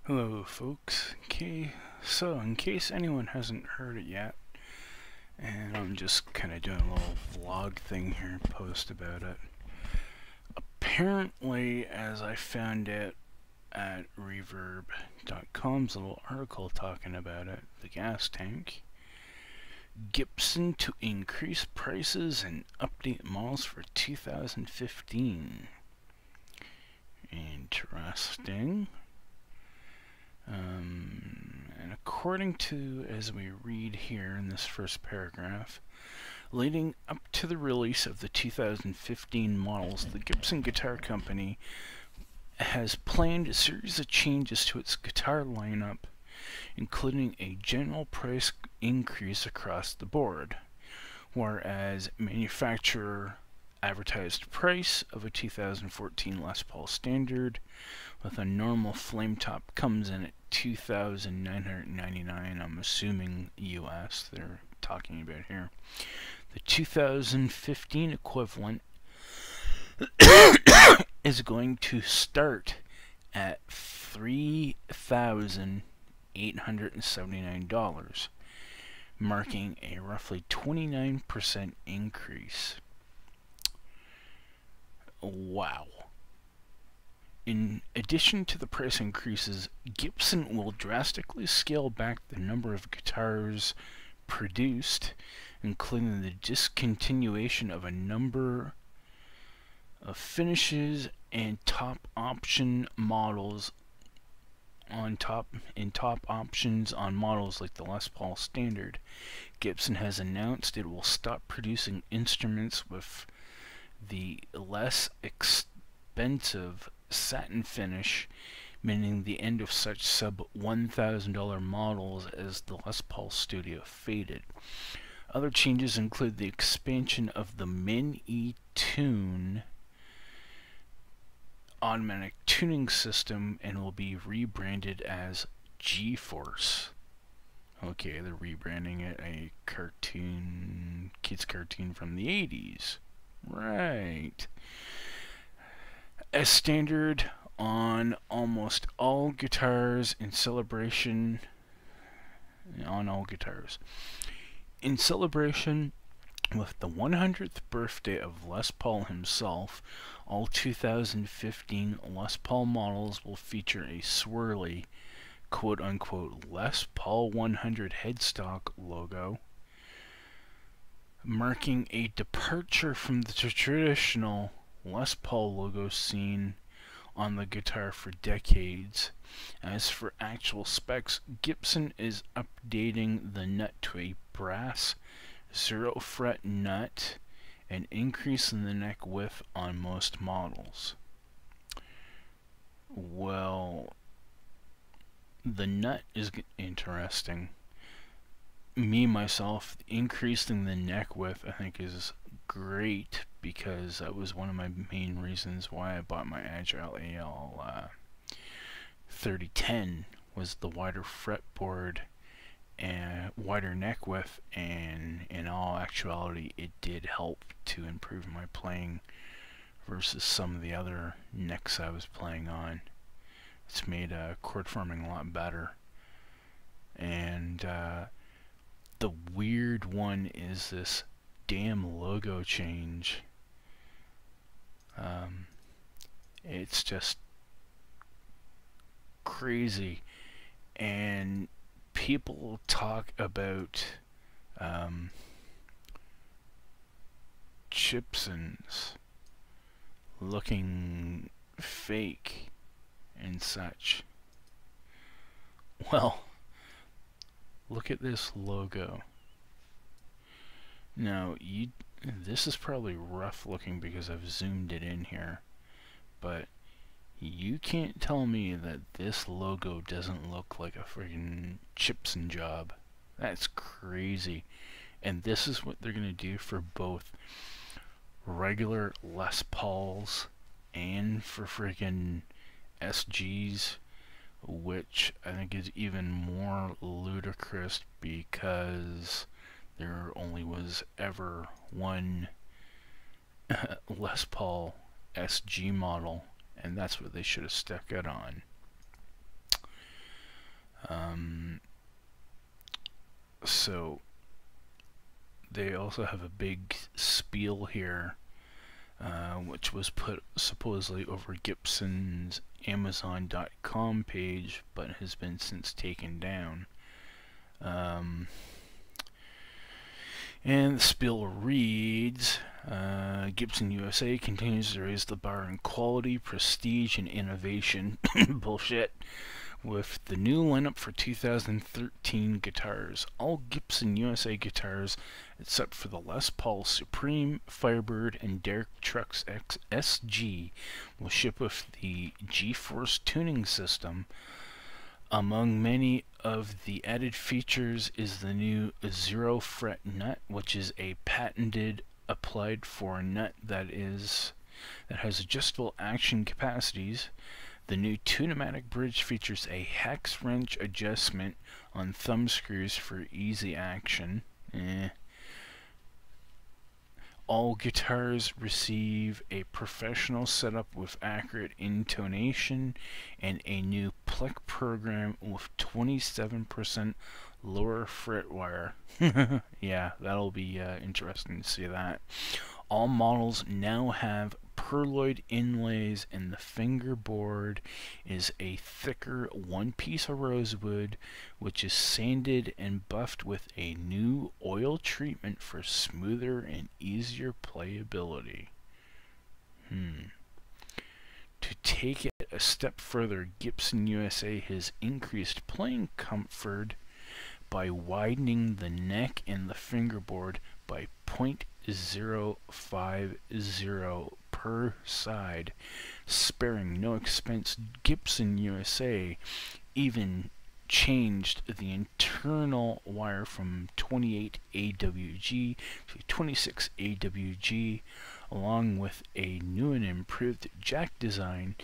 Hello folks, so in case anyone hasn't heard it yet, and I'm just kind of doing a little vlog thing here, post about it. Apparently, as I found it at reverb.com's little article talking about it, the gas tank, Gibson to increase prices and update models for 2015. Interesting. And according to, as we read here in this first paragraph, leading up to the release of the 2015 models, the Gibson Guitar Company has planned a series of changes to its guitar lineup, including a general price increase across the board, whereas manufacturer advertised price of a 2014 Les Paul Standard with a normal flame top comes in at $2,999. I'm assuming US they're talking about here. The 2015 equivalent is going to start at $3,879, marking a roughly 29% increase. Wow. In addition to the price increases, Gibson will drastically scale back the number of guitars produced, including the discontinuation of a number of finishes and top option models top options on models like the Les Paul Standard. Gibson has announced it will stop producing instruments with the less expensive satin finish, meaning the end of such sub $1,000 models as the Les Paul Studio faded. Other changes include the expansion of the Min-E-Tune automatic tuning system and will be rebranded as G-Force. Okay, they're rebranding it, a kids cartoon from the 80s. Right. As standard on almost all guitars in celebration, In celebration with the 100th birthday of Les Paul himself, all 2015 Les Paul models will feature a swirly, quote-unquote, Les Paul 100 headstock logo, marking a departure from the traditional Les Paul logo seen on the guitar for decades. As for actual specs, Gibson is updating the nut to a brass 0-fret nut, and increase in the neck width on most models. Well, the nut is interesting. Myself, increasing the neck width I think is great, because that was one of my main reasons why I bought my Agile AL 3010, was the wider fretboard and wider neck width, and in all actuality it did help to improve my playing versus some of the other necks I was playing on. It's made chord forming a lot better. And the weird one is this damn logo change. It's just crazy, and people talk about Chibsons looking fake and such. Well, look at this logo. Now, this is probably rough looking because I've zoomed it in here, but you can't tell me that this logo doesn't look like a friggin' Chibson job. That's crazy. And this is what they're gonna do for both regular Les Pauls and for friggin' SGs, which I think is even more ludicrous because there only was ever one Les Paul SG model, and that's what they should have stuck it on. So they also have a big spiel here, which was put supposedly over Gibson's Amazon.com page, but has been since taken down. And the spiel reads, Gibson USA continues to raise the bar in quality, prestige, and innovation. Bullshit. With the new lineup for 2013 guitars. All Gibson USA guitars, except for the Les Paul Supreme, Firebird, and Derek Trucks SG, will ship with the G-Force tuning system. Among many of the added features is the new zero fret nut, which is a patented applied for nut that has adjustable action capacities. The new Tune-O-Matic bridge features a hex wrench adjustment on thumb screws for easy action. All guitars receive a professional setup with accurate intonation and a new pluck program with 27% lower fret wire. Yeah, that'll be interesting to see that. All models now have perloid inlays, and the fingerboard is a thicker one piece of rosewood, which is sanded and buffed with a new oil treatment for smoother and easier playability. To take it a step further, Gibson USA has increased playing comfort by widening the neck and the fingerboard by 0.050 per side, sparing no expense. Gibson USA even changed the internal wire from 28 AWG to 26 AWG, along with a new and improved jack design,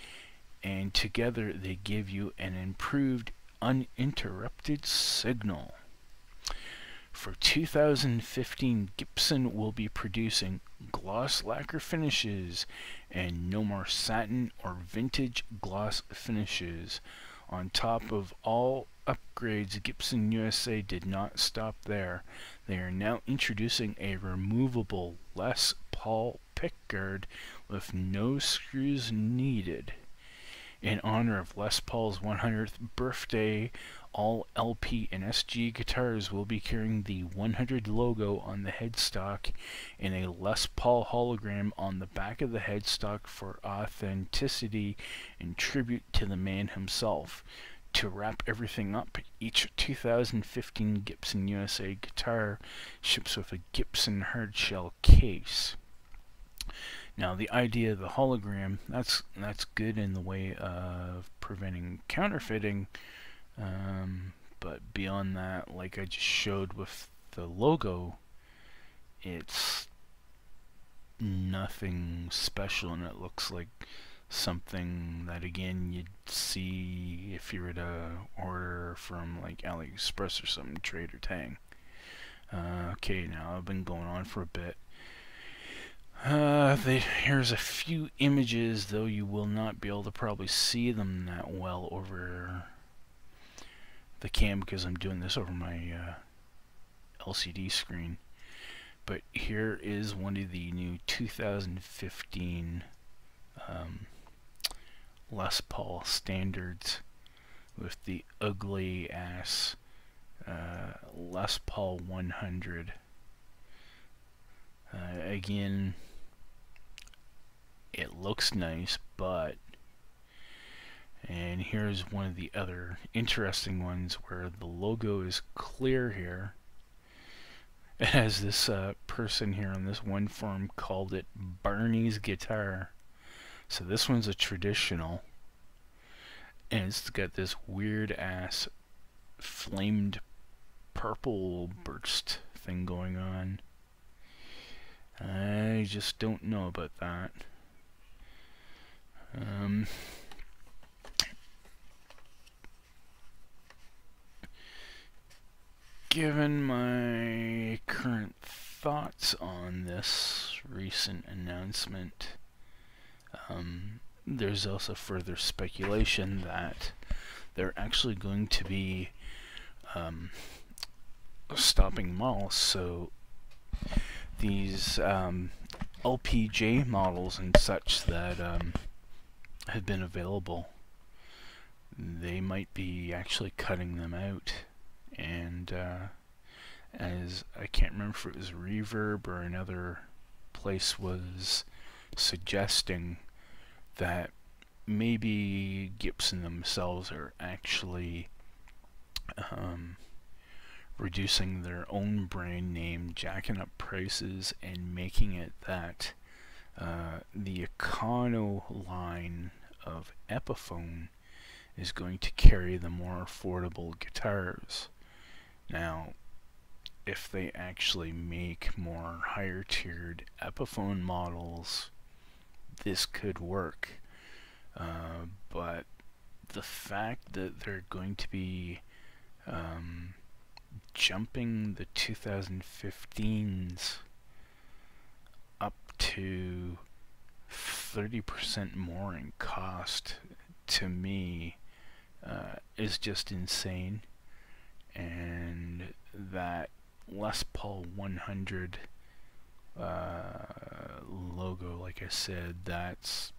and together they give you an improved uninterrupted signal. For 2015, Gibson will be producing gloss lacquer finishes and no more satin or vintage gloss finishes. On top of all upgrades, Gibson USA did not stop there. They are now introducing a removable Les Paul pickguard with no screws needed. In honor of Les Paul's 100th birthday, all LP and SG guitars will be carrying the 100 logo on the headstock and a Les Paul hologram on the back of the headstock for authenticity and tribute to the man himself. To wrap everything up, each 2015 Gibson USA guitar ships with a Gibson hardshell case. Now, the idea of the hologram, that's good in the way of preventing counterfeiting, but beyond that, like I just showed with the logo, it's nothing special, and it looks like something that, again, you'd see if you were to order from like AliExpress or something, Trader Tang. Okay, now I've been going on for a bit. Here's a few images, though you will not be able to probably see them that well over the cam because I'm doing this over my LCD screen. But here is one of the new 2015 Les Paul standards with the ugly ass Les Paul 100. Again, it looks nice, but, and here's one of the other interesting ones where the logo is clear here. It has this person here on this one forum called it Barney's guitar. So this one's a traditional, and it's got this weird ass flamed purple burst thing going on. I just don't know about that. Given my current thoughts on this recent announcement, there's also further speculation that they're actually going to be stopping models. So these LPJ models and such that have been available, they might be actually cutting them out. And as I can't remember if it was Reverb or another place was suggesting that maybe Gibson themselves are actually reducing their own brand name, jacking up prices, and making it that the Econo line of Epiphone is going to carry the more affordable guitars. Now, if they actually make more higher tiered Epiphone models, this could work. But the fact that they're going to be jumping the 2015s up to 30% more in cost, to me, is just insane. And that Les Paul 100 logo, like I said, that's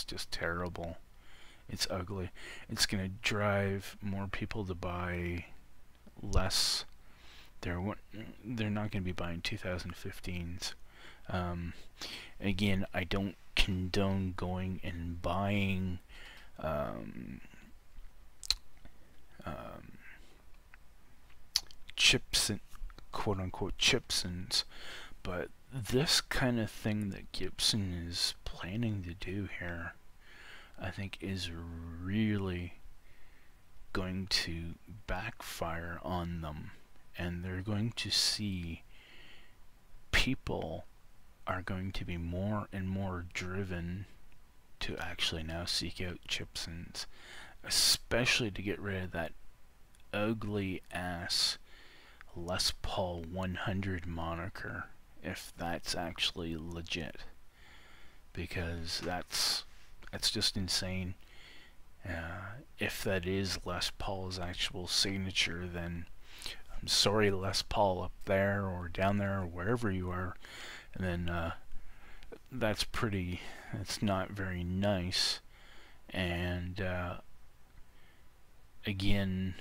just terrible. It's ugly. It's gonna drive more people to buy less. They're not gonna be buying 2015s. Again, I don't condone going and buying Chibson, quote unquote Chibsons, but this kind of thing that Gibson is planning to do here, I think, is really going to backfire on them, and they're going to see people are going to be more and more driven to actually now seek out Chibsons, especially to get rid of that ugly ass Les Paul 100 moniker, if that's actually legit, because that's just insane. If that is Les Paul's actual signature, then I'm sorry, Les Paul up there or down there or wherever you are, and then that's not very nice. And again,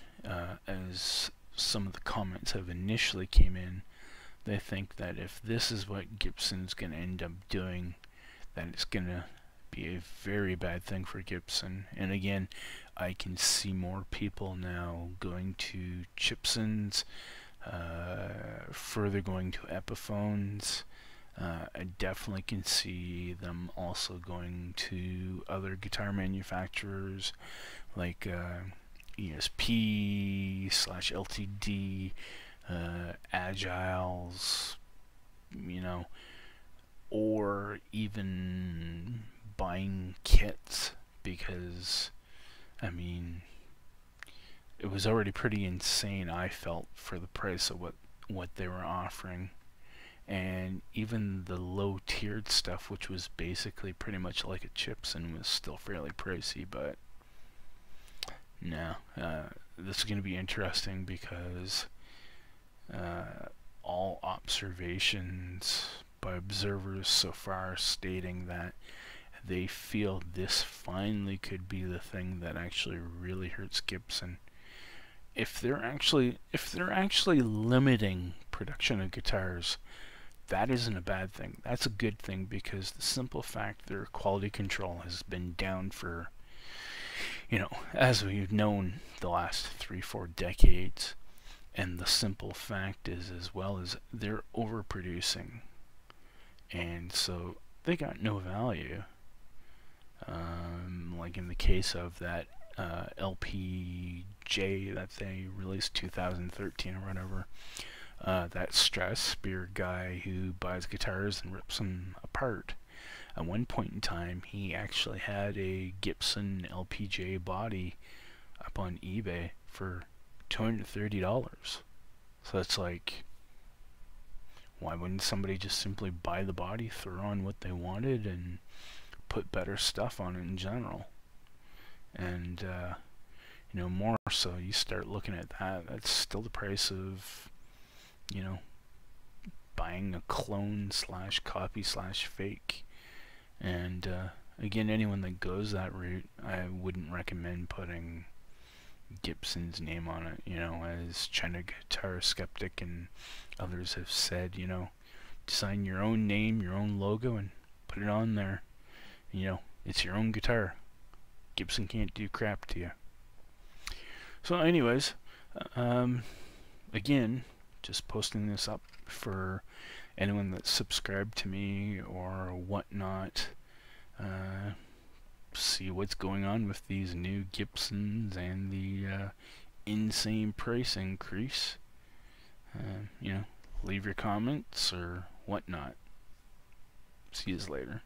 as some of the comments have initially came in, they think that if this is what Gibson's going to end up doing, that it's going to be a very bad thing for Gibson. And again, I can see more people now going to Chibsons, further going to Epiphones. I definitely can see them also going to other guitar manufacturers like ESP/LTD, Agiles, or even buying kits, because I mean, it was already pretty insane, I felt, for the price of what they were offering. And even the low tiered stuff, which was basically pretty much like a Chibson, was still fairly pricey. But no, this is going to be interesting, because all observations by observers so far stating that they feel this finally could be the thing that actually really hurts Gibson. If they're actually limiting production of guitars, that isn't a bad thing. That's a good thing, because the simple fact their quality control has been down for, as we've known, the last 3-4 decades. And the simple fact is, as well, as they're overproducing, and so they got no value. Like in the case of that LPJ that they released 2013 or whatever, that Stratosphere guy who buys guitars and rips them apart. At one point in time, he actually had a Gibson LPJ body up on eBay for $230. So it's like, why wouldn't somebody just simply buy the body, throw on what they wanted, and put better stuff on it in general? And more so. You start looking at that, that's still the price of, buying a clone slash copy slash fake. And again, anyone that goes that route, I wouldn't recommend putting Gibson's name on it, as China Guitar Skeptic and others have said, design your own name, your own logo, and put it on there. It's your own guitar. Gibson can't do crap to you. So anyways, again, just posting this up for anyone that's subscribed to me or whatnot. See what's going on with these new Gibsons and the insane price increase. Leave your comments or whatnot. See you later.